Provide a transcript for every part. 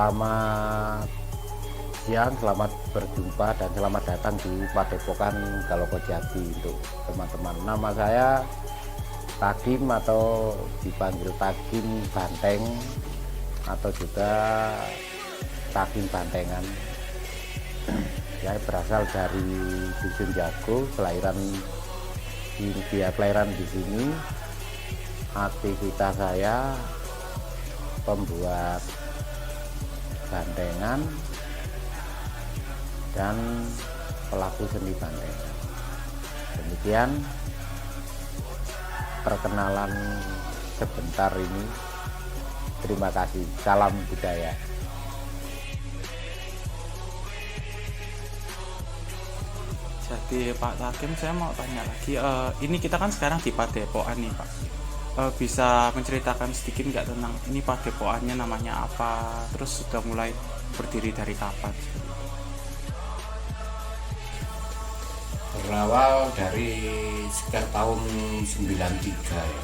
Selamat siang, selamat berjumpa dan selamat datang di Padepokan Galokojati untuk teman-teman. Nama saya Tagim atau dipanggil Tagim Banteng atau juga Tagim Bantengan. Saya berasal dari Dusun Jago, kelahiran di sini. Aktivitas saya pembuat bantengan dan pelaku seni bantengan. Demikian perkenalan sebentar ini. Terima kasih. Salam budaya. Jadi Pak Tagim, saya mau tanya lagi, ini kita kan sekarang di Padepokan nih Pak. Bisa menceritakan sedikit nggak tentang ini Padepokannya namanya apa, terus sudah mulai berdiri dari kapan? Berawal dari sekitar tahun 93 ya,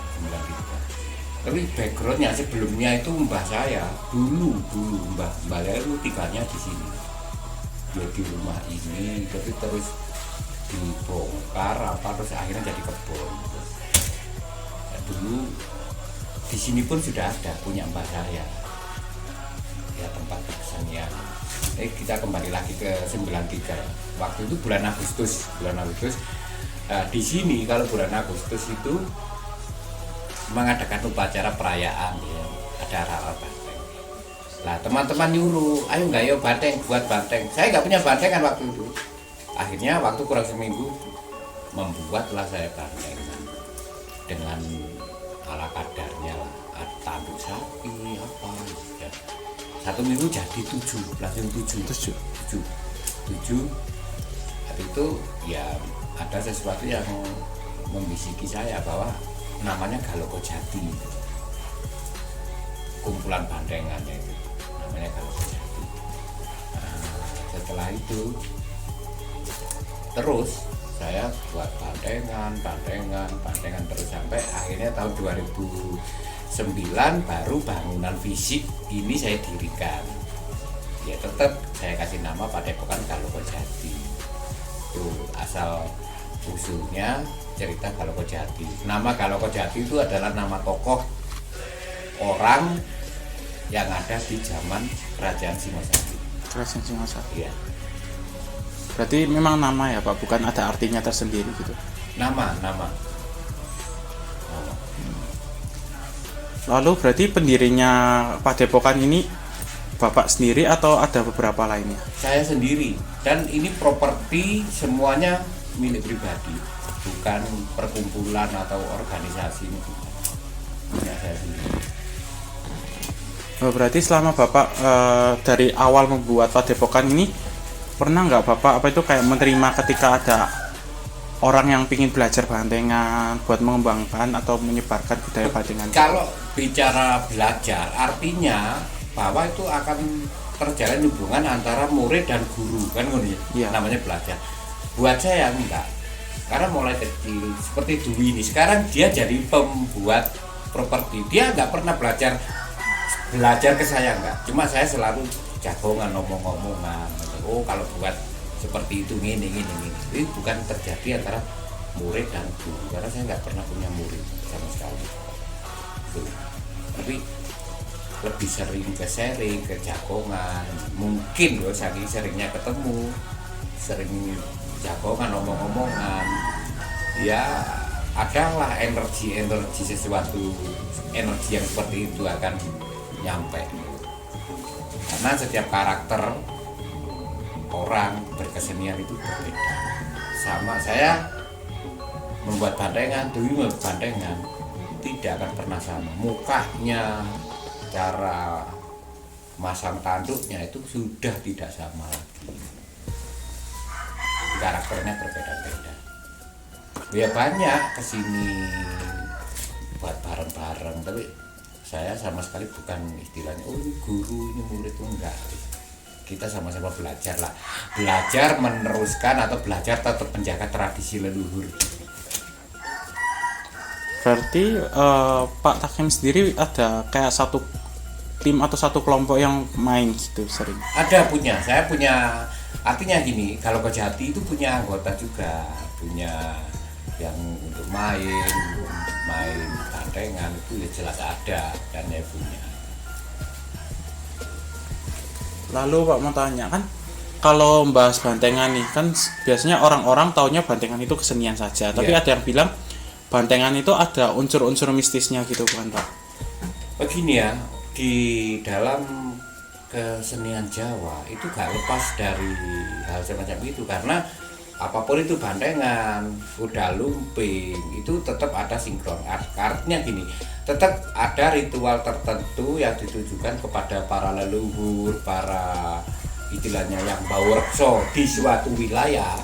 93. Tapi backgroundnya sebelumnya itu mbah saya dulu mbah saya itu tinggalnya di sini. Dia di rumah ini, tapi terus dibongkar terus akhirnya jadi kebun. Dulu di sini pun sudah ada punya mbah saya ya, tempat kesenian. Kita kembali lagi ke 93. Waktu itu bulan Agustus. Di sini kalau bulan Agustus itu mengadakan upacara perayaan ya, ada aral banteng. Lah teman-teman nyuruh, ayo nggak yuk banteng, buat banteng. Saya nggak punya banteng kan waktu itu. Akhirnya waktu kurang seminggu membuatlah saya bantengan dengan ala kadarnya lah, tanduk sapi apa ya. 1 minggu jadi 7. Habis itu ya ada sesuatu yang membisiki saya bahwa namanya Galokojati, kumpulan bantengannya itu namanya Galokojati. Setelah itu terus saya buat bantengan terus sampai akhirnya tahun 2009 baru bangunan fisik ini saya dirikan. Ya tetap saya kasih nama Padepokan Galokojati. Itu asal usulnya cerita Galokojati. Nama Galokojati itu adalah nama tokoh orang yang ada di zaman Kerajaan Singosari. Kerajaan Singosari. Iya. Berarti memang nama ya Pak, bukan ada artinya tersendiri gitu. Nama. Lalu berarti pendirinya Padepokan ini Bapak sendiri atau ada beberapa lainnya? Saya sendiri, dan ini properti semuanya milik pribadi, bukan perkumpulan atau organisasi, ini bukan. Punya saya sendiri. Berarti selama Bapak dari awal membuat Padepokan ini pernah nggak Bapak kayak menerima ketika ada orang yang ingin belajar bantengan buat mengembangkan atau menyebarkan budaya bantengan? Kalau bicara belajar, artinya bahwa itu akan terjalin hubungan antara murid dan guru, kan ya. Namanya belajar. Buat saya enggak, karena mulai kecil seperti Dwi ini, sekarang dia jadi pembuat properti, dia nggak pernah belajar ke saya enggak, cuma saya selalu jagongan ngomong-ngomongan. Oh kalau buat seperti itu gini. Ini bukan terjadi antara murid dan guru, karena saya nggak pernah punya murid sama sekali. Tapi lebih sering ke sharing, ke jagongan. Mungkin loh saking seringnya ketemu, sering jagongan, ngomong-ngomongan. Ya adalah energi sesuatu, energi yang seperti itu akan nyampe. Karena setiap karakter orang berkesenian itu berbeda. Sama saya membuat bantengan, Dwi membuat bantengan, tidak akan pernah sama. Mukanya, cara masang tanduknya itu sudah tidak sama lagi. Karakternya berbeda-beda. Ya banyak kesini buat bareng-bareng, tapi saya sama sekali bukan istilahnya ini guru, ini murid, itu enggak. Kita sama-sama belajar lah, belajar meneruskan atau belajar tetap menjaga tradisi leluhur. Berarti Pak Tagim sendiri ada kayak satu tim atau satu kelompok yang main gitu sering? Ada saya punya, artinya gini, kalau Kejati itu punya anggota juga, punya yang untuk main bandengan itu ya jelas ada, dan ya punya. Lalu Pak mau tanya kan, kalau membahas bantengan nih kan biasanya orang-orang taunya bantengan itu kesenian saja, tapi Iya. ada yang bilang bantengan itu ada unsur-unsur mistisnya gitu bukan Pak? Begini ya, di dalam kesenian Jawa itu gak lepas dari hal semacam itu, karena apapun itu bandengan, kuda lumping itu tetap ada sinkron. Artinya gini, tetap ada ritual tertentu yang ditujukan kepada para leluhur, para istilahnya yang bawa di suatu wilayah.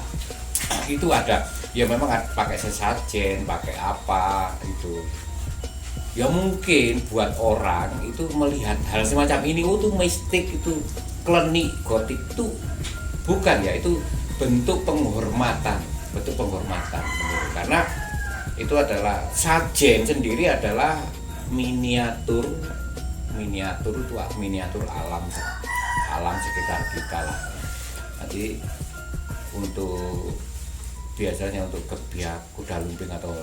Itu ada, ya memang pakai sesajen, pakai apa itu. Ya mungkin buat orang itu melihat hal semacam ini, itu mistik, itu klenik, gotik, itu bukan ya, itu bentuk penghormatan, karena itu adalah sajen sendiri adalah miniatur itu miniatur alam sekitar kita lah. Jadi untuk biasanya untuk kebiak, kuda lumping atau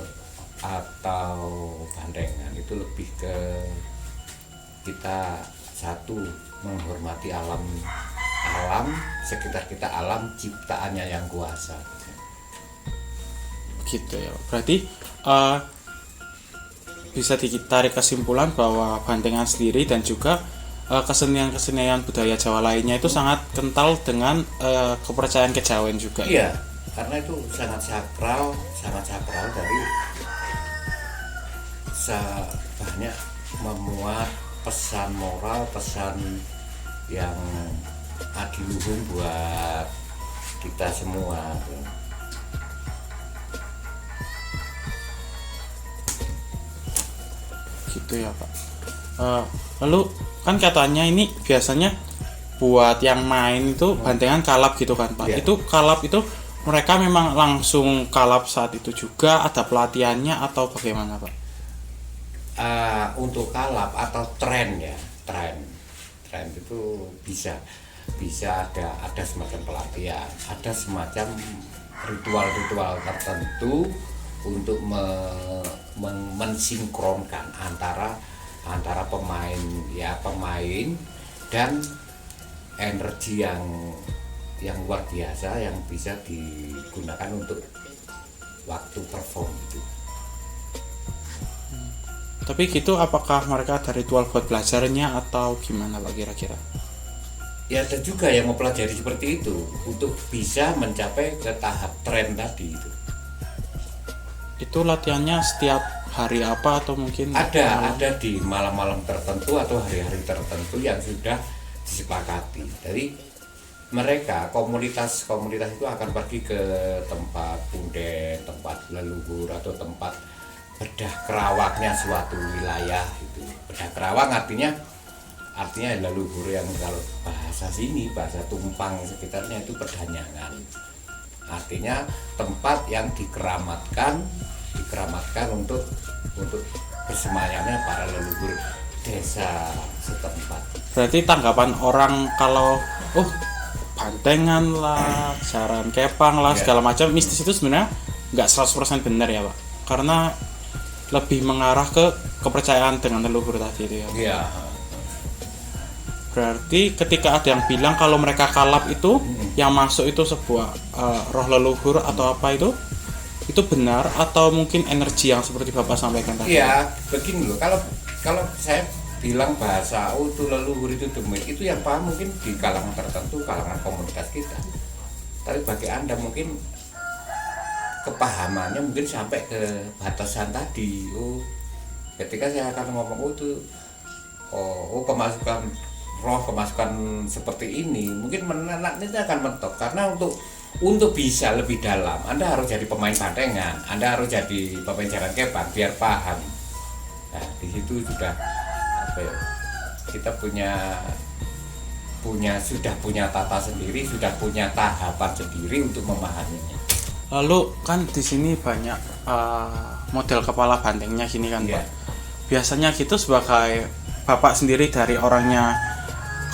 bandengan itu lebih ke kita satu menghormati alam sekitar kita, alam ciptaannya yang kuasa. Gitu ya. Berarti bisa ditarik kesimpulan bahwa bantengan sendiri dan juga kesenian-kesenian budaya Jawa lainnya itu sangat kental dengan kepercayaan kejawen juga. Iya, karena itu sangat sakral dari banyak memuat pesan moral, pesan yang adiluhung buat kita semua. Gitu ya Pak. Lalu kan katanya ini biasanya buat yang main itu bantengan kalap gitu kan Pak. Yeah. Itu kalap itu mereka memang langsung kalap saat itu juga, ada pelatihannya atau bagaimana Pak? Untuk kalap atau tren itu bisa ada semacam pelatihan, ada semacam ritual tertentu untuk mensinkronkan antara pemain dan energi yang luar biasa yang bisa digunakan untuk waktu perform itu. Tapi gitu apakah mereka ada ritual buat belajarnya atau gimana Pak kira-kira? Ya ada juga yang mempelajari seperti itu untuk bisa mencapai ke tahap tren tadi itu. Itu latihannya setiap hari apa atau mungkin Ada di malam-malam tertentu atau hari-hari tertentu yang sudah disepakati. Jadi mereka komunitas itu akan pergi ke tempat punden, tempat leluhur atau tempat bedah kerawaknya suatu wilayah itu. Bedah kerawak artinya leluhur yang kalau bahasa Tumpang sekitarnya itu perdanyangan. Artinya tempat yang dikeramatkan untuk bersemayamnya para leluhur desa setempat. Berarti tanggapan orang kalau bantengan lah, jaran kepang lah, segala macam mistis itu sebenarnya nggak 100% benar ya Pak, karena lebih mengarah ke kepercayaan dengan leluhur tadi itu ya. Iya. Berarti ketika ada yang bilang kalau mereka kalap itu yang masuk itu sebuah roh leluhur atau apa itu benar atau mungkin energi yang seperti Bapak sampaikan tadi? Iya, begini loh. Kalau saya bilang bahasa itu leluhur itu demit, itu yang paham mungkin di kalangan tertentu, kalangan komunitas kita. Tapi bagi Anda mungkin kepahamannya mungkin sampai ke batasan tadi. Ketika saya akan ngomong kemasukan seperti ini, mungkin nanti akan mentok, karena untuk bisa lebih dalam Anda harus jadi pemain bandengan, Anda harus jadi pemain jaran kepang biar paham. Nah di situ sudah kita sudah punya tata sendiri, sudah punya tahapan sendiri untuk memahaminya. Lalu kan di sini banyak model kepala bantengnya gini kan Pak. Iya. Biasanya gitu sebagai Bapak sendiri dari orangnya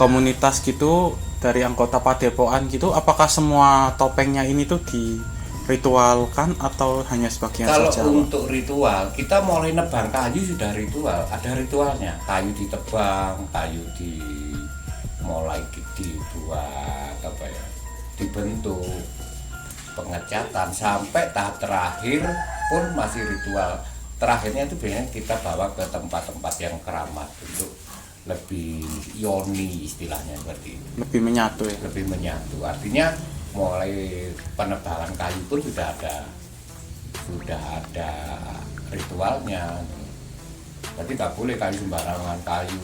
komunitas gitu, dari anggota Padepokan gitu, apakah semua topengnya ini tuh diritualkan atau hanya sebagian Kalau saja, Pak? untuk ritual, kita mulai nebang kayu sudah ritual, ada ritualnya. Kayu ditebang, kayu mulai dibuat apa ya, dibentuk, pengecatan sampai tahap terakhir pun masih ritual. Terakhirnya itu biasanya kita bawa ke tempat-tempat yang keramat untuk lebih yoni istilahnya seperti itu. Lebih menyatu ya. Lebih menyatu. Artinya mulai penebalan kayu pun sudah ada ritualnya. Berarti nggak boleh kayu sembarangan, kayu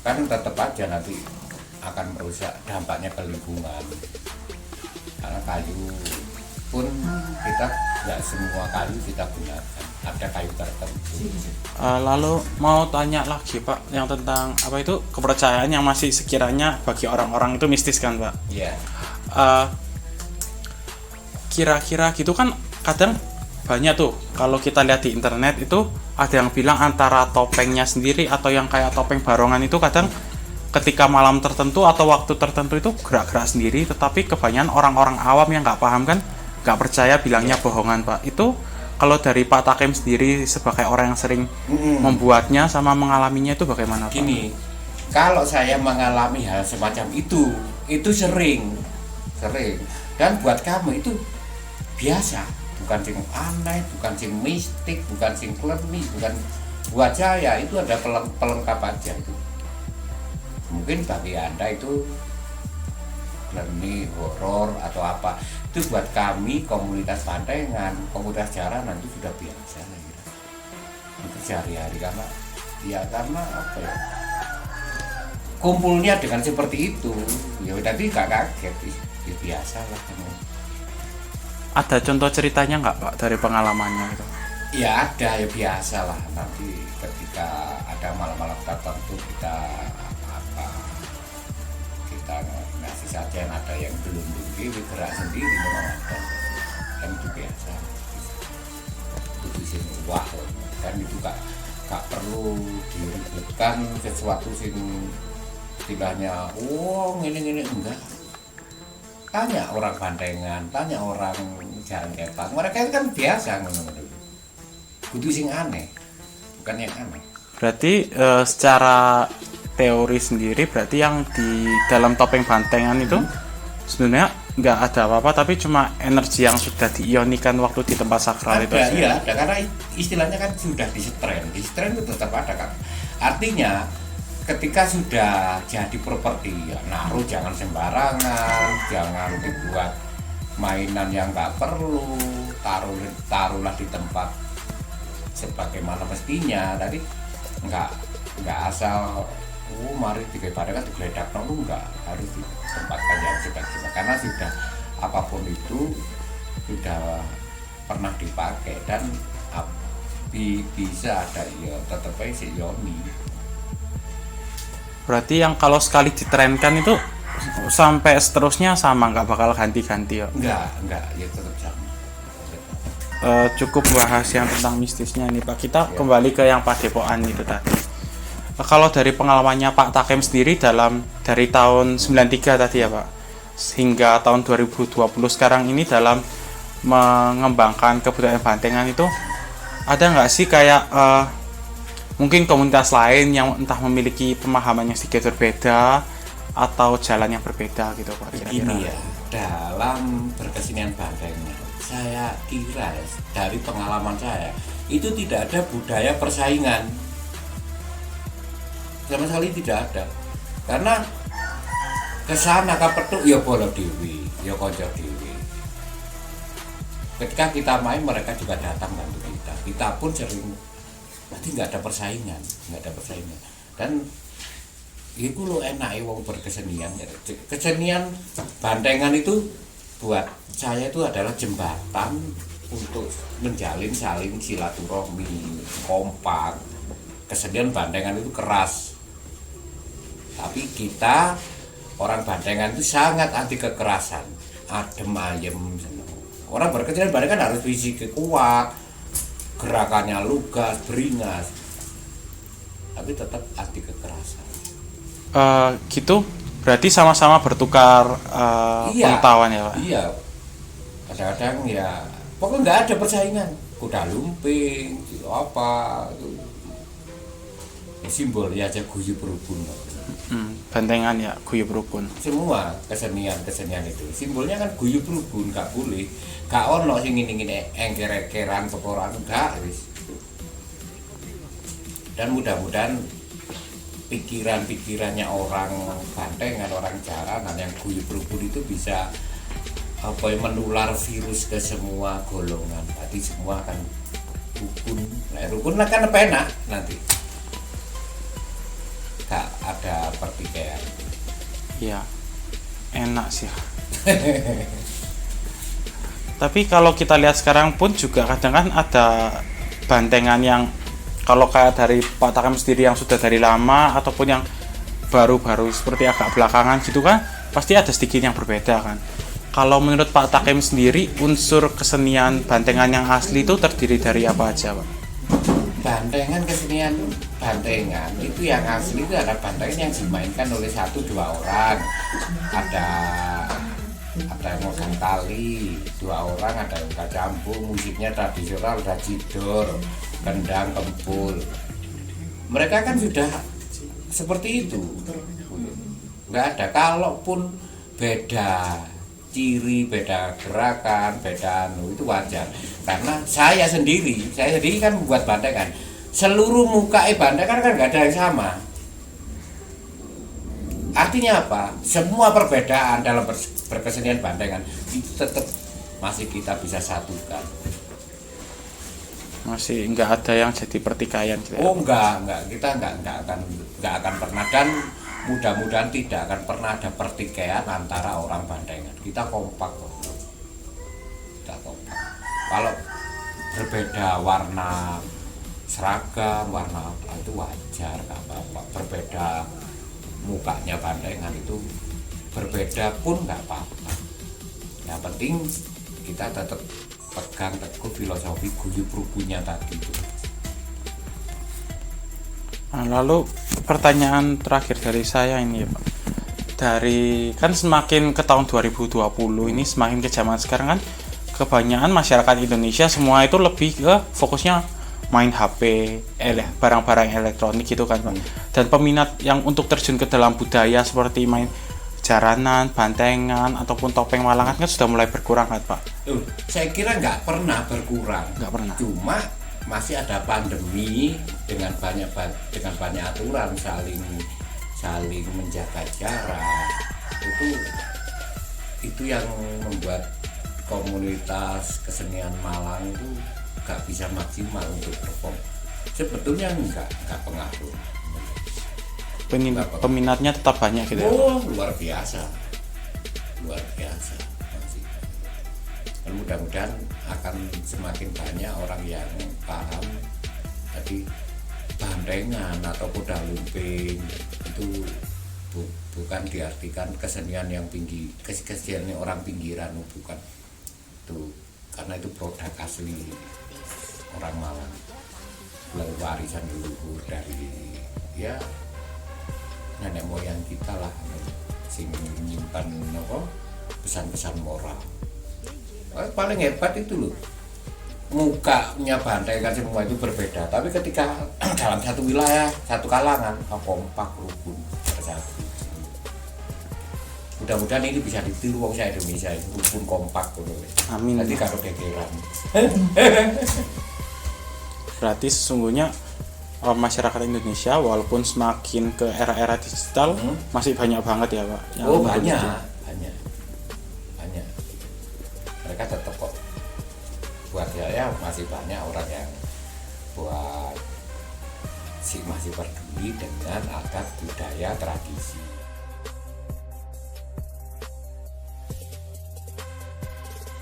kan tetap aja nanti akan merusak, dampaknya ke lingkungan. Karena kayu pun kita nggak semua kayu kita gunakan, ada kayu tertentu. Lalu mau tanya lagi, Pak, yang tentang apa itu kepercayaan yang masih sekiranya bagi orang-orang itu mistis kan, Pak? Iya. Kira-kira gitu kan kadang banyak tuh kalau kita lihat di internet itu ada yang bilang antara topengnya sendiri atau yang kayak topeng barongan itu kadang ketika malam tertentu atau waktu tertentu itu gerak-gerak sendiri, tetapi kebanyakan orang-orang awam yang nggak paham kan nggak percaya, bilangnya bohongan, Pak. Itu kalau dari Pak Takim sendiri sebagai orang yang sering membuatnya sama mengalaminya itu bagaimana, Pak? Gini, kalau saya mengalami hal semacam itu sering dan buat kamu itu biasa, bukan sing aneh, bukan sing mistik, bukan sing klenik, bukan, buat saya itu ada pelengkap aja itu. Mungkin bagi Anda itu klenik, horor atau apa, itu buat kami komunitas Bantengan, komunitas jaranan itu sudah biasa lah gitu. Itu sehari-hari karena apa ya, kumpulnya dengan seperti itu ya, tapi nggak kaget, ya biasa lah. Ada contoh ceritanya nggak, Pak, dari pengalamannya itu? Ya ada, ya biasa lah, nanti ketika ada malam-malam tertentu kita ngasih sajian, ada yang belum gerak sendiri memang ada, kan itu biasa. Itu sini wah kan, itu gak perlu diributkan sesuatu sing istilahnya ini enggak. Tanya orang Bantengan, tanya orang Jalan Kepang, mereka kan biasa ngono-ngono. Kudu sing aneh, bukan yang aneh. Berarti secara teori sendiri berarti yang di dalam topeng Bantengan itu sebenarnya nggak ada apa-apa, tapi cuma energi yang sudah diionikan waktu di tempat sakral itu aja. Iya, ada, karena istilahnya kan sudah di stren itu tetap ada kan. Artinya ketika sudah jadi properti, ya, naruh jangan sembarangan, jangan dibuat mainan yang nggak perlu, taruhlah di tempat sebagaimana mestinya. Tadi nggak asal mari digeledah kan digeledah, enggak, harus ditempatkan yang sebagaimana, karena sudah apapun itu sudah pernah dipakai dan bisa ada ya tetap aja si yoni. Berarti yang kalau sekali ditrenkan itu sampai seterusnya sama, nggak bakal ganti-ganti ya? Enggak, ya tetap sama. Cukup bahas yang tentang mistisnya ini, Pak. Kita kembali ke yang Padepokan itu tadi. Kalau dari pengalamannya Pak Takim sendiri dari tahun 93 tadi ya, Pak, hingga tahun 2020 sekarang ini dalam mengembangkan kebudayaan Bantengan itu ada nggak sih kayak mungkin komunitas lain yang entah memiliki pemahaman yang sedikit berbeda atau jalan yang berbeda gitu, Pak? Ini ya, dalam berkesenian Bantengan, saya kira dari pengalaman saya itu tidak ada budaya persaingan, sama sekali tidak ada. Karena kesana kapethuk ya bolo dewi, ya konco dewi. Ketika kita main mereka juga datang bantu kita pun sering, berarti nggak ada persaingan. Dan itu lo enak wong berkesenian. Kesenian Bantengan itu buat saya itu adalah jembatan untuk menjalin saling silaturahmi, kompak. Kesenian Bantengan itu keras, tapi kita orang Bantengan itu sangat anti kekerasan, adem ayem. Orang berkesenian Bantengan harus fisik kuat, gerakannya lugas, beringas. tapi tetap anti kekerasan. Gitu berarti sama-sama bertukar pengetahuan ya Pak? Iya, kadang-kadang ya pokoknya nggak ada persaingan, kuda lumping apa itu simbolnya aja guyub rukun. Bantengan ya guyub rukun. Semua kesenian itu simbolnya kan guyub rukun, gak boleh gak ono sing ngene-ngene engker-engkeran pekoran, enggak wis. Dan mudah-mudahan pikiran-pikirannya orang Bantengan, orang Jaranan yang guyub rukun itu bisa menular virus ke semua golongan. Berarti semua akan rukun. Nah, rukun kan enak nanti. Gak ada pertikaian. Iya, enak sih. Tapi kalau kita lihat sekarang pun juga kadang kan ada bantengan yang kalau kayak dari Pak Takem sendiri yang sudah dari lama ataupun yang baru-baru seperti agak belakangan gitu kan, pasti ada sedikit yang berbeda kan. Kalau menurut Pak Takem sendiri, unsur kesenian bantengan yang asli itu terdiri dari apa aja Pak? Bantengan, kesenian bantengan itu yang asli itu ada bantengan yang dimainkan oleh 1-2 orang, ada yang megang tali 2 orang, ada yang campur, musiknya tradisional, ada jidor, kendang, kempul. Mereka kan sudah seperti itu, nggak ada. Kalaupun beda ciri, beda gerakan, beda itu wajar. Karena saya sendiri kan membuat bantengan. Seluruh muka bantengan kan nggak ada yang sama. Artinya apa? Semua perbedaan dalam berkesenian bantengan itu tetap masih kita bisa satukan. Masih nggak ada yang jadi pertikaian gitu ya? Oh enggak, kita enggak akan pernah, dan mudah-mudahan tidak akan pernah ada pertikaian antara orang bantengan. Kita kompak kok. Kita kompak. Kalau berbeda warna seragam, warna apa itu wajar, nggak apa-apa. Berbeda mukanya bantengan itu berbeda pun nggak apa-apa. Yang penting kita tetap pegang teguh filosofi guyub rukunnya tadi itu. Nah, lalu pertanyaan terakhir dari saya ini ya Pak. Dari kan semakin ke tahun 2020 ini, semakin ke zaman sekarang kan kebanyakan masyarakat Indonesia semua itu lebih ke fokusnya main HP, barang-barang elektronik gitu kan Pak. Dan peminat yang untuk terjun ke dalam budaya seperti main jaranan, bantengan ataupun topeng Malangan kan sudah mulai berkurang kan Pak? Saya kira nggak pernah berkurang. Nggak pernah. Cuma masih ada pandemi dengan banyak aturan, saling menjaga jarak. Itu yang membuat komunitas kesenian Malang itu nggak bisa maksimal untuk perform. Sebetulnya nggak pengaruh. Peminatnya tetap banyak gitu ya? Oh, luar biasa masih. Dan mudah-mudahan akan semakin banyak orang yang paham tadi bantengan atau kuda lumping itu bukan diartikan kesenian yang tinggi, kesenian orang pinggiran, bukan itu, karena itu produk asli orang Malang, warisan leluhur dari ya nenek moyang kita lah, sing menyimpan pesan-pesan moral. Paling hebat itu loh, mukanya bantengan semua itu berbeda, tapi ketika dalam satu wilayah, satu kalangan, kompak, rukun, bersatu. Mudah-mudahan ini bisa ditiru wong saya Indonesia, rukun, kompak. Amin. Nanti karo gegeran. Berarti sesungguhnya masyarakat Indonesia walaupun semakin ke era-era digital masih banyak banget ya Pak? Banyak. Mereka tetap kok, buat saya masih banyak orang yang masih peduli dengan adat budaya tradisi.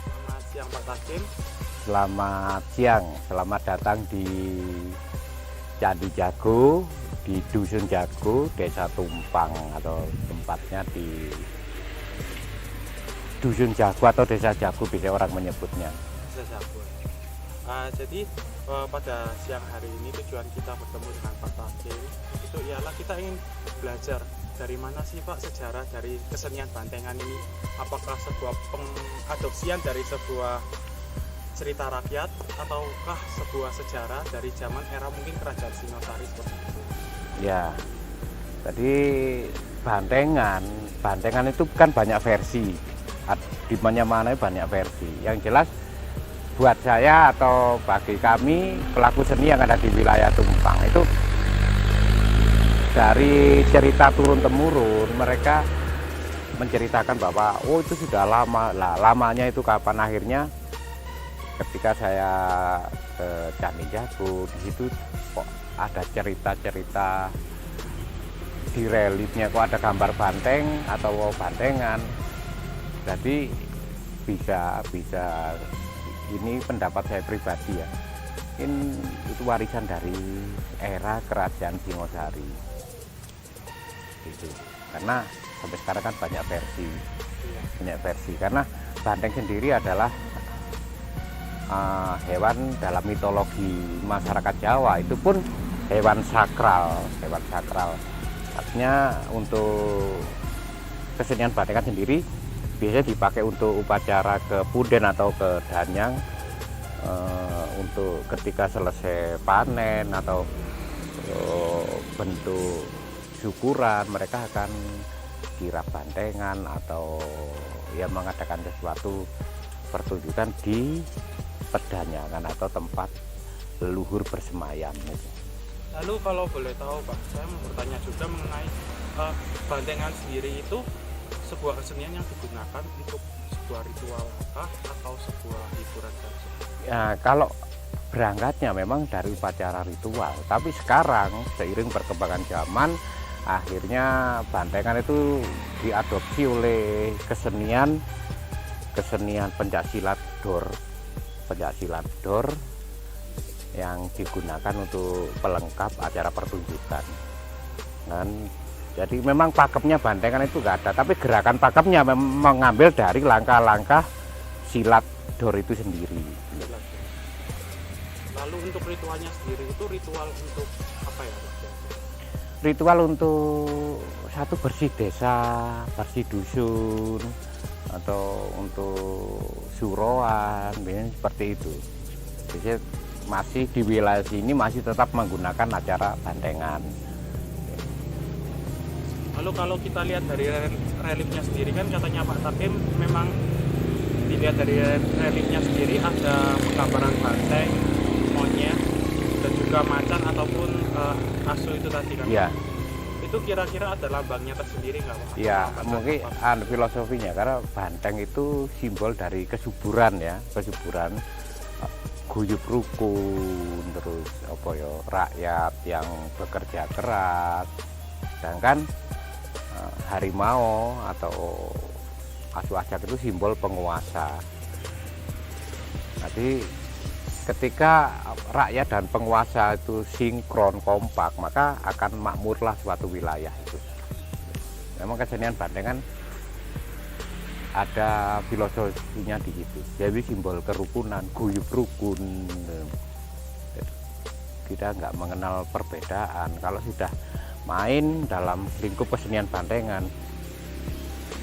Selamat siang Pak Takem. Selamat siang, selamat datang di Candi Jago, di Dusun Jago, Desa Tumpang, atau tempatnya di Dusun Jago atau Desa Jago bisa orang menyebutnya. Desa Jago. Jadi pada siang hari ini tujuan kita bertemu dengan Pak Takim itu ialah kita ingin belajar dari mana sih Pak sejarah dari kesenian bantengan ini. Apakah sebuah pengadopsian dari sebuah cerita rakyat ataukah sebuah sejarah dari zaman era mungkin kerajaan Singosari seperti itu? Ya, jadi bantengan itu kan banyak versi, di mana-mana banyak versi. Yang jelas buat saya atau bagi kami pelaku seni yang ada di wilayah Tumpang itu dari cerita turun temurun mereka menceritakan bahwa oh itu sudah lama lah, lamanya itu kapan. Akhirnya ketika saya ke Candi Jago, di situ kok ada cerita-cerita di reliefnya, kok ada gambar banteng atau bantengan. Jadi bisa ini pendapat saya pribadi ya, itu warisan dari era kerajaan Singosari gitu. Karena sampai sekarang kan banyak versi karena banteng sendiri adalah hewan dalam mitologi masyarakat Jawa, itu pun hewan sakral. Artinya untuk kesenian bantengan sendiri biasanya dipakai untuk upacara ke Punden atau ke Danyang, untuk ketika selesai panen atau bentuk syukuran mereka akan kirap bantengan atau ya mengadakan sesuatu pertunjukan di pedanyangan atau tempat leluhur bersemayam. Lalu kalau boleh tahu Pak, saya mau bertanya juga mengenai bantengan sendiri itu sebuah kesenian yang digunakan untuk sebuah ritual atau sebuah hiburan saja? Ya, kalau berangkatnya memang dari upacara ritual, tapi sekarang seiring perkembangan zaman akhirnya bantengan itu diadopsi oleh kesenian pencaksilat dor yang digunakan untuk pelengkap acara pertunjukan. Dan jadi memang pakemnya bantengan itu nggak ada, tapi gerakan pakemnya mengambil dari langkah-langkah silat dor itu sendiri. Lalu untuk ritualnya sendiri itu ritual untuk apa ya Pak? Ritual untuk satu bersih desa, bersih dusun, atau untuk suroan, seperti itu. Jadi masih di wilayah sini masih tetap menggunakan acara bantengan. Lalu kalau kita lihat dari reliefnya sendiri kan katanya Pak Takim memang dilihat dari reliefnya sendiri ada penggambaran banteng, monyet, dan juga macan ataupun asu itu tadi kan? Iya. Itu kira-kira ada lambangnya tersendiri nggak Pak? Iya, mungkin ada filosofinya karena banteng itu simbol dari kesuburan ya, guyub rukun, terus apa ya, rakyat yang bekerja keras. Sedangkan harimau atau asu ajak itu simbol penguasa. Jadi ketika rakyat dan penguasa itu sinkron kompak, maka akan makmurlah suatu wilayah itu. Memang kesenian bantengan ada filosofinya di situ. Jadi simbol kerukunan, guyub rukun. Kita nggak mengenal perbedaan. Kalau sudah main dalam lingkup kesenian bantengan,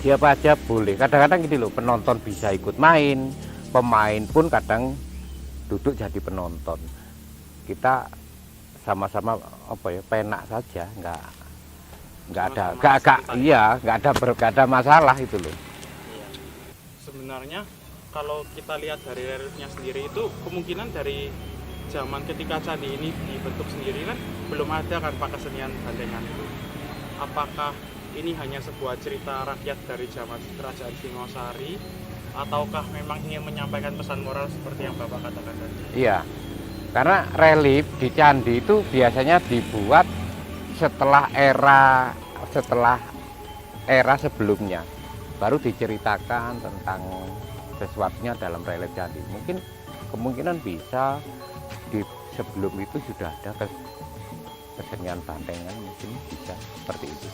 siapa aja boleh. Kadang-kadang gini loh, penonton bisa ikut main, pemain pun kadang duduk jadi penonton. Kita sama-sama apa ya, penak saja, nggak ada masalah itu loh. Iya. Sebenarnya kalau kita lihat dari reliefnya sendiri itu kemungkinan dari zaman ketika candi ini dibentuk sendiri kan belum ada kan Pak kesenian bantengan itu. Apakah ini hanya sebuah cerita rakyat dari zaman kerajaan Singosari ataukah memang ingin menyampaikan pesan moral seperti yang Bapak katakan tadi? Iya, karena relief di candi itu biasanya dibuat setelah era sebelumnya, baru diceritakan tentang sesuatunya dalam relief candi. Mungkin kemungkinan bisa di sebelum itu sudah ada kesenian bantengan, mungkin bisa seperti itu.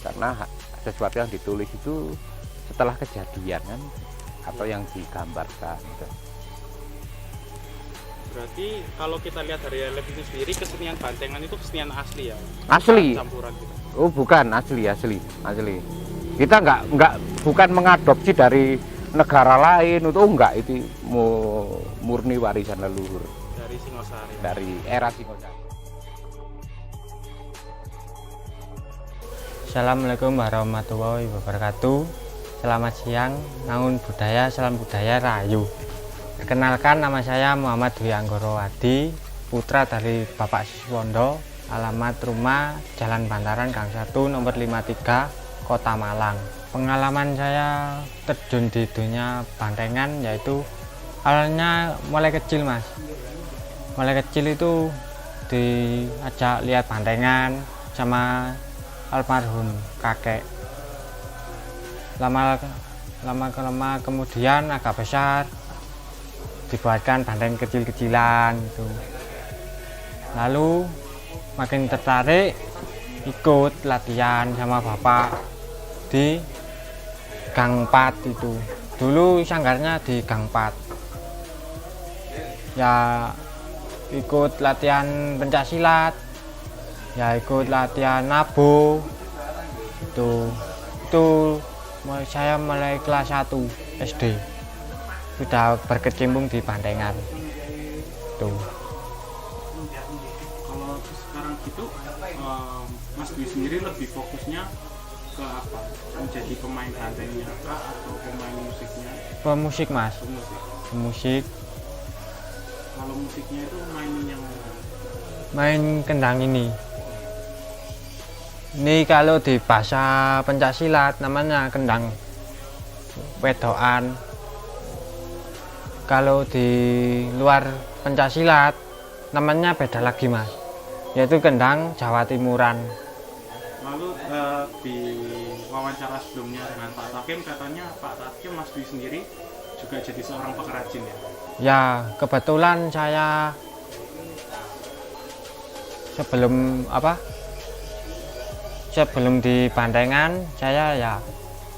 Karena sesuatu yang ditulis itu setelah kejadian kan, atau yang digambarkan. Berarti kalau kita lihat dari relief itu sendiri, kesenian bantengan itu kesenian asli ya? Asli. Bukan campuran gitu. Oh bukan, asli. Kita bukan mengadopsi dari negara lain, itu enggak, itu murni warisan leluhur Dari Singosari. dari era Singosari. Assalamualaikum warahmatullahi wabarakatuh. Selamat siang, naun budaya, salam budaya Rahayu. Perkenalkan, nama saya Muhammad Dwi Anggoro Wadi, putra dari Bapak Siswondo, alamat rumah Jalan Bantaran Gang 1 nomor 53, Kota Malang. Pengalaman saya terjun di dunia bantengan yaitu awalnya mulai kecil mas. Mulai kecil itu diajak lihat bantengan sama almarhum kakek. Lama kemudian agak besar dibuatkan banteng kecil-kecilan gitu. Lalu makin tertarik ikut latihan sama bapak di Gang 4 itu. Dulu sanggarnya di Gang 4. Ya ikut latihan pencaksilat, ya ikut latihan nabo. Itu saya mulai kelas 1 SD. Sudah berkecimpung di bantengan. Tuh. Kalau sekarang gitu, Mas Dwi sendiri lebih fokusnya ke apa? Menjadi pemain bantengnya kah atau pemain musiknya? Pemusik mas, Pemusik. pemusik. Kalau musiknya itu mainin yang Main kendang ini. Ini kalau di bahasa pencaksilat namanya kendang wedokan. Kalau di luar pencaksilat namanya beda lagi mas, yaitu kendang Jawa Timuran. lalu di wawancara sebelumnya dengan Pak Takim, katanya Pak Takim Mas Dwi sendiri juga jadi seorang pengrajin ya? Ya kebetulan saya sebelum di bantengan saya ya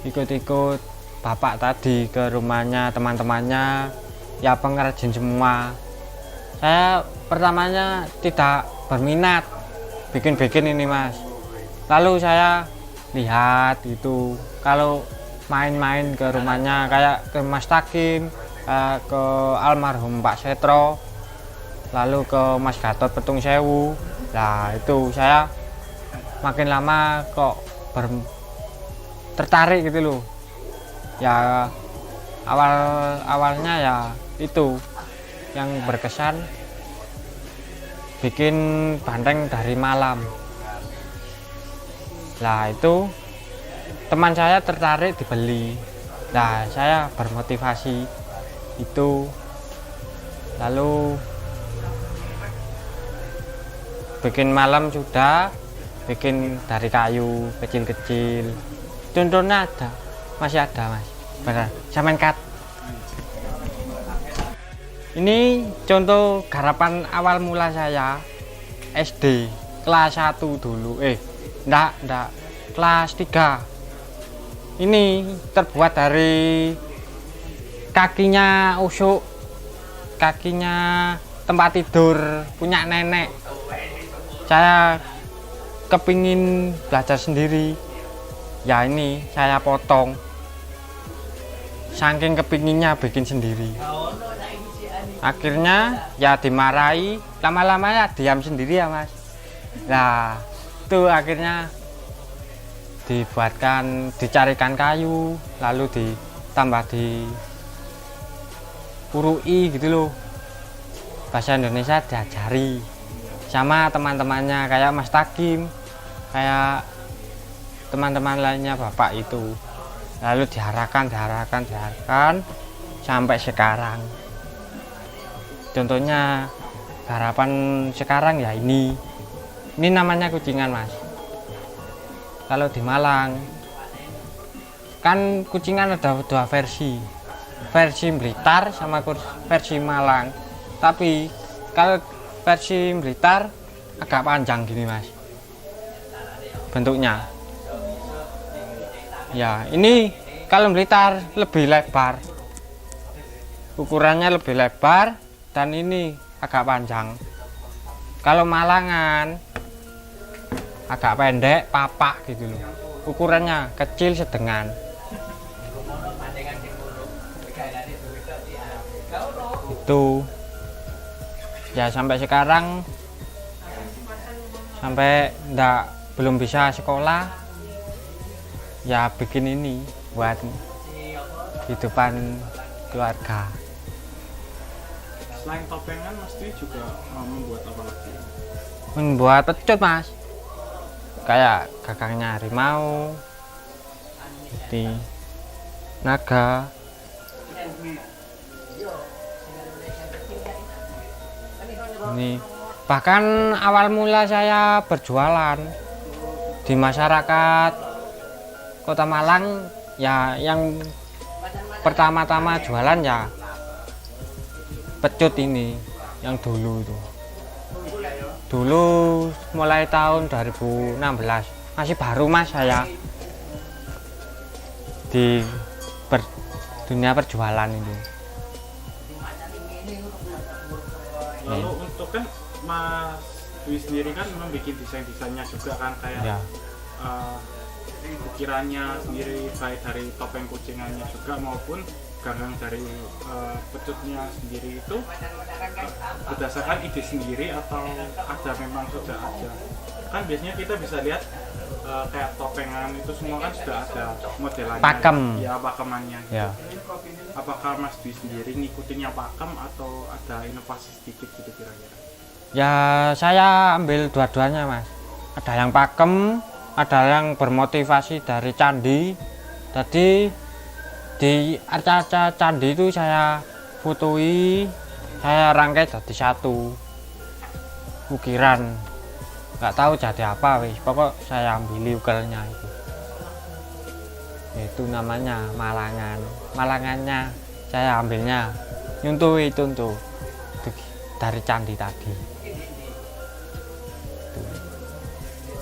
ikut-ikut bapak tadi ke rumahnya teman-temannya, ya pengrajin semua. Saya pertamanya tidak berminat bikin-bikin ini mas. Lalu saya lihat itu kalau main-main ke rumahnya kayak ke Mas Takim, ke almarhum Pak Setro, lalu ke Mas Gatot Petung Sewu. Nah itu saya makin lama kok tertarik gitu loh. Ya awalnya ya itu yang berkesan bikin banteng dari malam. Nah itu teman saya tertarik dibeli. Nah saya bermotivasi itu, lalu bikin malam sudah, bikin dari kayu kecil-kecil. Contohnya masih ada mas, benar. Samen cut. Ini contoh garapan awal mula saya SD kelas 1 dulu. Enggak, kelas 3. Ini terbuat dari kakinya usuk, kakinya tempat tidur punya nenek. Saya kepingin belajar sendiri. Ya ini saya potong. Saking kepinginnya bikin sendiri. Akhirnya ya dimarahi, lama-lama ya diam sendiri ya mas. Nah itu akhirnya dicarikan kayu, lalu ditambah dipurui gitu loh. Bahasa Indonesia diajari sama teman-temannya kayak Mas Takim, kayak teman-teman lainnya bapak itu. Lalu diarahkan sampai sekarang. Contohnya harapan sekarang ya ini namanya kucingan mas. Kalau di Malang kan kucingan ada 2 versi Blitar sama versi Malang. Tapi kalau versi Blitar agak panjang gini mas bentuknya. Ya ini kalau Blitar lebih lebar, ukurannya lebih lebar. Dan ini agak panjang. Kalau malangan agak pendek, papak gitu loh. Ukurannya kecil sedengan. Itu ya sampai sekarang, sampai belum bisa sekolah ya bikin ini buat kehidupan keluarga. Selain topengan, Mas Dwi juga membuat apa lagi? Membuat pecut, Mas, kayak gagangnya harimau, di naga. Ini bahkan awal mula saya berjualan di masyarakat Kota Malang ya, yang pertama-tama jualan ya pecut ini yang dulu itu. Dulu mulai tahun 2016, masih baru Mas saya di dunia perjualan itu. Lalu untuk kan Mas Dwi sendiri kan memang bikin desain-desainnya juga kan, kayak Ya. ukirannya sendiri, baik dari topeng kucingannya juga maupun gagang dari pecutnya sendiri, itu berdasarkan ide sendiri atau ada memang sudah ada? Kan biasanya kita bisa lihat kayak topengan itu semua kan sudah ada modelannya, Pakem. ya pakemannya gitu. Ya. Apakah Mas Dwi sendiri ngikutin yang pakem atau ada inovasi sedikit gitu kira-kira? Ya saya ambil dua-duanya, Mas. Ada yang pakem, ada yang bermotivasi dari candi. Tadi di arca-arca candi itu saya fotoi, saya rangkai jadi satu ukiran. Nggak tahu jadi apa, wis. Pokok saya ambil ukelnya itu. Itu namanya malangan. Malangannya saya ambilnya nyuntui itu untuk dari candi tadi.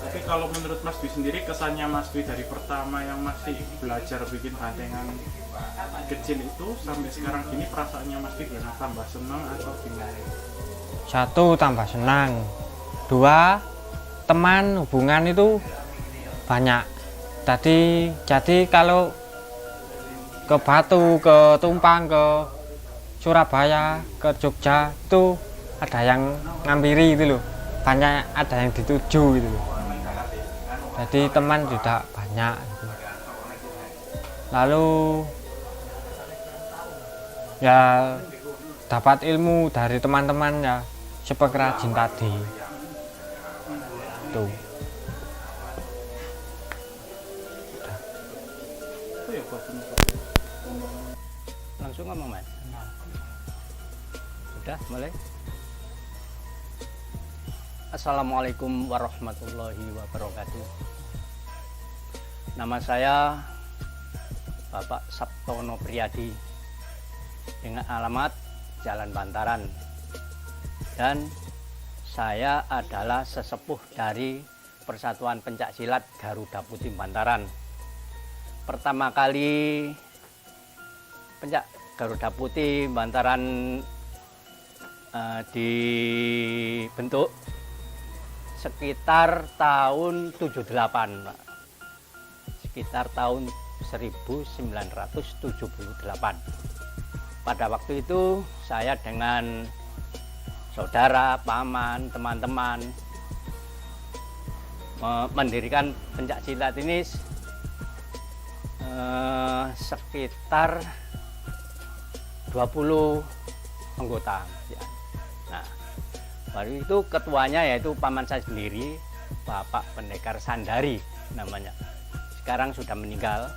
Tapi kalau menurut Mas Dwi sendiri, kesannya Mas Dwi dari pertama yang masih belajar bikin bandengan kecil itu sampai sekarang gini, perasaannya Mas Dwi gimana? Tambah senang atau gimana? Satu, tambah senang. Dua, teman hubungan itu banyak. Jadi kalau ke Batu, ke Tumpang, ke Surabaya, ke Jogja itu ada yang ngampiri gitu loh. Banyak ada yang dituju gitu loh. Jadi teman juga banyak gitu. Lalu ya dapat ilmu dari teman-teman ya, seperti rajin tadi. Tuh. Itu ya buat penutup. Langsung ngomong, Mas. Sudah mulai. Assalamualaikum warahmatullahi wabarakatuh. Nama saya Bapak Sabtono Priyadi dengan alamat Jalan Bantaran, dan saya adalah sesepuh dari Persatuan Pencaksilat Garuda Putih Bantaran. Pertama kali Pencak Garuda Putih Bantaran dibentuk sekitar tahun 78, Pak. Sekitar tahun 1978. Pada waktu itu saya dengan saudara, paman, teman-teman mendirikan pencaksilat ini sekitar 20 anggota. Nah, baru itu ketuanya yaitu paman saya sendiri, Bapak Pendekar Sandari namanya. Sekarang sudah meninggal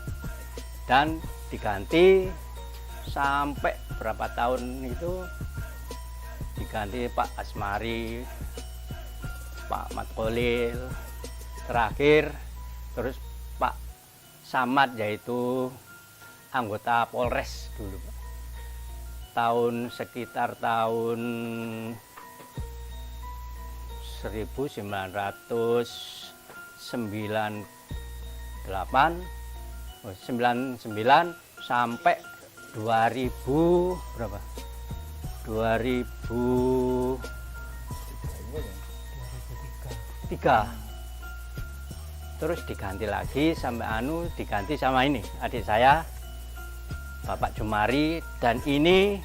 dan diganti sampai berapa tahun itu diganti Pak Asmari, Pak Matkolil, terakhir terus Pak Samad, yaitu anggota Polres dulu, Pak. Sekitar tahun 1999 sampai 2000 berapa? 2003. Terus diganti lagi sampai diganti sama ini adik saya, Bapak Jumari, dan ini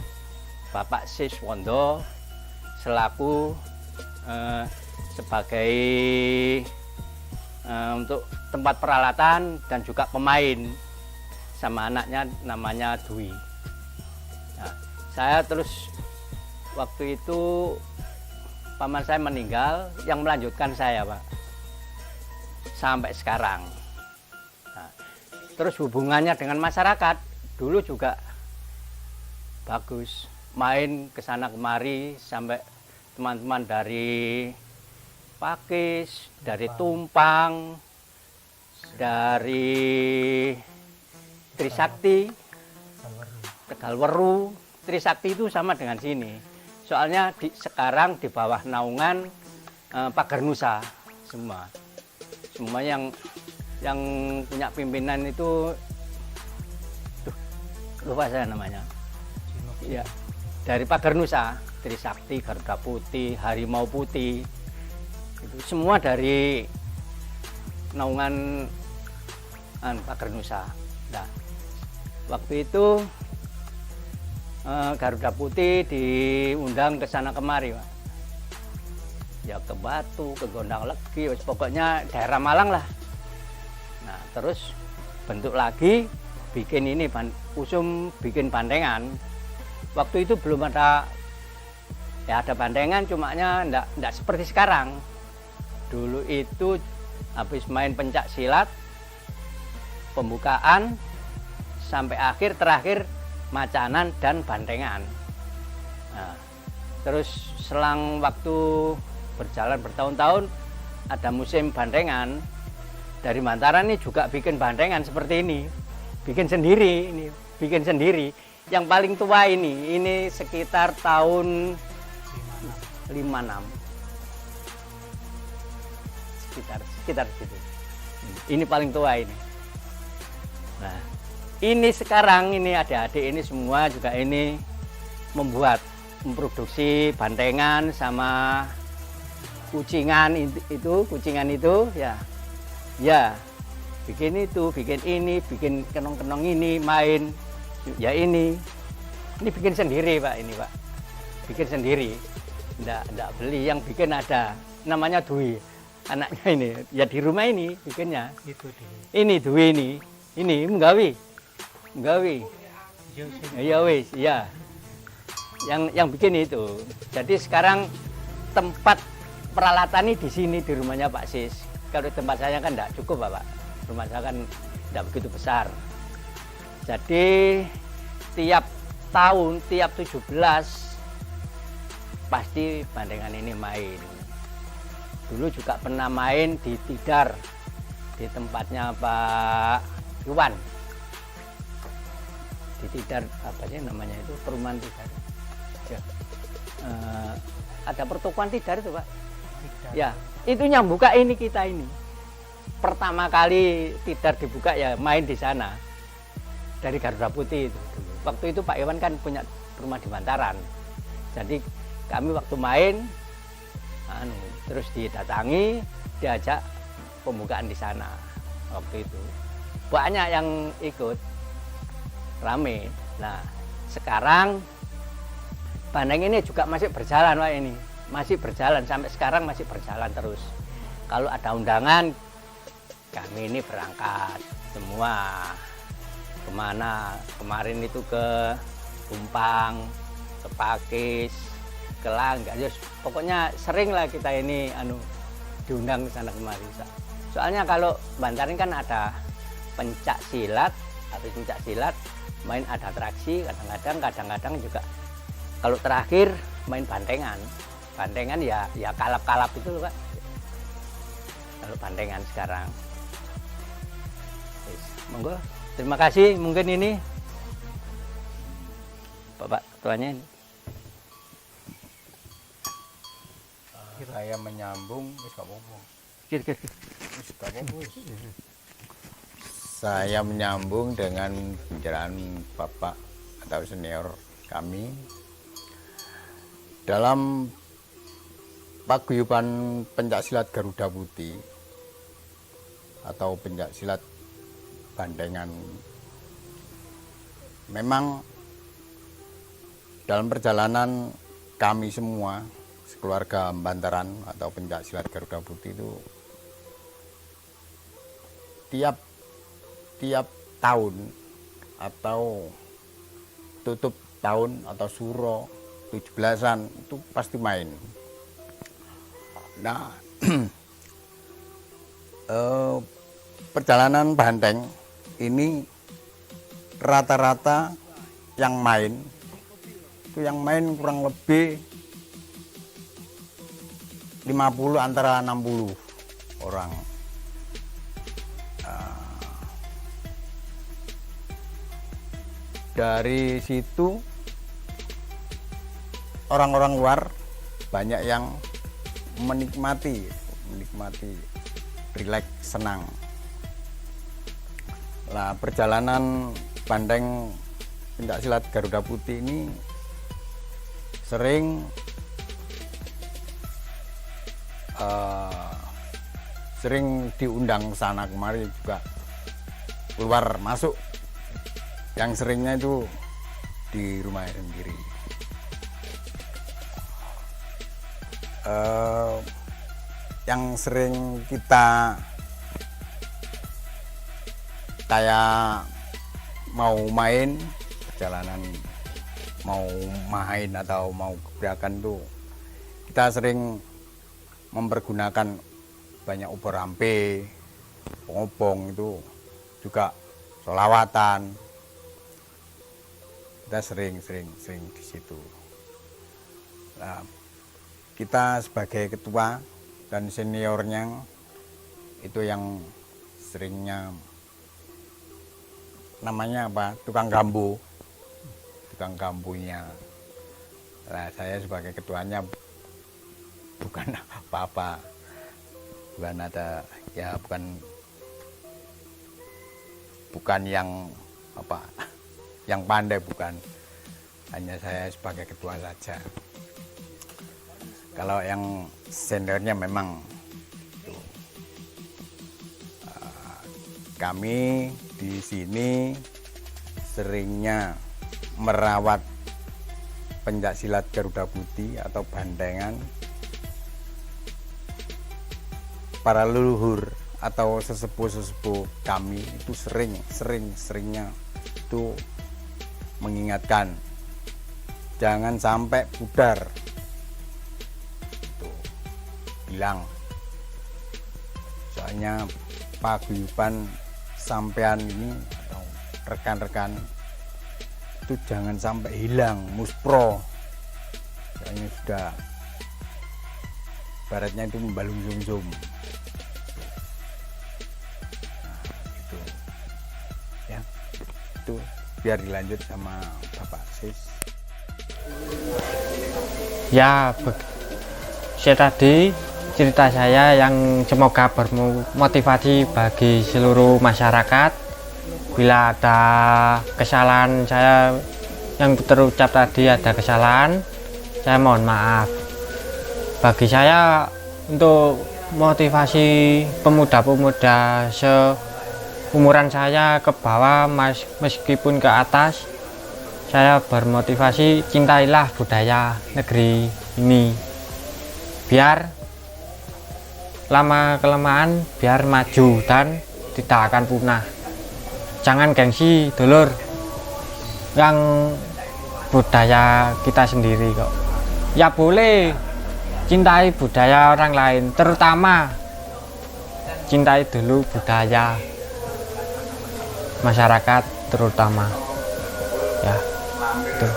Bapak Siswondo selaku sebagai untuk tempat peralatan dan juga pemain, sama anaknya namanya Dwi. Nah, saya terus waktu itu paman saya meninggal, yang melanjutkan saya, Pak, sampai sekarang. Nah, terus hubungannya dengan masyarakat dulu juga bagus, main ke sana kemari sampai teman-teman dari Pakis, dari Tumpang, dari Trisakti, Tegalweru. Trisakti itu sama dengan sini. Soalnya sekarang di bawah naungan Pagar Nusa semua. Semua yang punya pimpinan itu, lupa saya namanya. Ya, dari Pagar Nusa, Trisakti, Garuda Putih, Harimau Putih, itu semua dari naungan Pagar Nusa. Nah, waktu itu Garuda Putih diundang ke sana kemari, Pak. Ya ke Batu, ke Gondang Legi, pokoknya daerah Malang lah. Nah, terus bentuk lagi, bikin ini, usum bikin bandengan. Waktu itu belum ada, ya ada bandengan, cumanya enggak seperti sekarang. Dulu itu habis main pencak silat, pembukaan, sampai terakhir macanan dan bandengan. Nah, terus selang waktu berjalan bertahun-tahun, ada musim bandengan. Dari Bantaran ini juga bikin bandengan seperti ini, bikin sendiri. Yang paling tua ini sekitar tahun 56, sekitar situ. Ini paling tua ini. Nah, ini sekarang ini adik-adik ini semua juga ini memproduksi bandengan sama kucingan itu ya bikin itu, bikin ini, bikin kenong-kenong ini, main ya ini bikin sendiri, Pak, ini, Pak, bikin sendiri, enggak beli. Yang bikin ada namanya Dwi, anaknya ini, ya di rumah ini bikinnya itu. Ini Dwi ini menggawi ya wis ya, yang bikin itu. Jadi sekarang tempat peralatan ini di sini, di rumahnya Pak Sis. Kalau tempat saya kan enggak cukup, Bapak, rumah saya kan enggak begitu besar. Jadi tiap tahun, tiap 17 pasti bandengan ini main. Dulu juga pernah main di Tidar, di tempatnya Pak Iwan. Di Tidar, apa sih namanya itu, perumahan Tidar. Ya. Ada pertokoan Tidar itu, Pak. Tidar. Ya, itu yang buka ini kita ini. Pertama kali Tidar dibuka ya main di sana. Dari Garuda Putih itu. Waktu itu Pak Iwan kan punya rumah di Bantaran. Jadi kami waktu main, terus didatangi, diajak pembukaan di sana. Waktu itu banyak yang ikut, rame. Nah, sekarang bandeng ini juga masih berjalan, Pak, ini. Masih berjalan, sampai sekarang masih berjalan terus. Kalau ada undangan, kami ini berangkat semua. Kemana? Kemarin itu ke Tumpang, ke Pakis, ke Langga. Pokoknya sering lah kita ini diundang ke sana kemari. Soalnya kalau Bantaran kan ada pencak silat, habis pencak silat main ada atraksi, kadang-kadang juga kalau terakhir main bandengan ya kalap-kalap itu loh, Pak. Kalau bandengan sekarang. Monggo, terima kasih. Mungkin ini Bapak Ketuanya ini. Saya menyambung, saya menyambung dengan pembicaraan Bapak atau senior kami. Dalam paguyuban pencaksilat Garuda Putih atau pencaksilat Bandengan, memang dalam perjalanan kami semua sekeluarga Bantaran atau pencaksilat Garuda Putih itu tiap tahun atau tutup tahun atau suro 17-an itu pasti main. Nah, perjalanan Banteng ini rata-rata yang main kurang lebih 50 antara 60 orang. Dari situ orang-orang luar banyak yang menikmati rileks, senang. Nah, perjalanan Banteng pencaksilat Garuda Putih ini sering diundang sana kemari juga, keluar masuk. Yang seringnya itu di rumah sendiri. Yang sering kita kayak mau main perjalanan, mau main atau mau gebrakan tuh kita sering mempergunakan banyak obor rampe, pengobong, itu juga sholawatan. Kita sering di situ. Nah, kita sebagai ketua dan seniornya itu yang seringnya namanya apa, tukang gambunya. Nah, saya sebagai ketuanya bukan apa-apa, bukan ada ya, bukan yang apa, yang pandai, bukan, hanya saya sebagai ketua saja. Kalau yang seniornya memang itu. Kami di sini seringnya merawat pencaksilat Garuda Putih atau Bandengan. Para leluhur atau sesepuh-sesepuh kami itu seringnya itu mengingatkan jangan sampai pudar, itu bilang, soalnya paguyuban sampean ini atau rekan-rekan itu jangan sampai hilang, muspro, soalnya sudah baratnya itu membalung sumsum. Nah, itu ya, itu biar dilanjut sama Bapak Sis. Ya, saya tadi cerita saya yang semoga bermotivasi bagi seluruh masyarakat. Bila ada kesalahan saya yang terucap tadi, ada kesalahan, saya mohon maaf. Bagi saya untuk motivasi pemuda-pemuda seumuran saya ke bawah meskipun ke atas, saya bermotivasi cintailah budaya negeri ini, biar lama-kelamaan biar maju dan tidak akan punah. Jangan gengsi dulur, yang budaya kita sendiri kok. Ya boleh cintai budaya orang lain, terutama cintai dulu budaya masyarakat terutama. Ya, itu.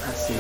Masih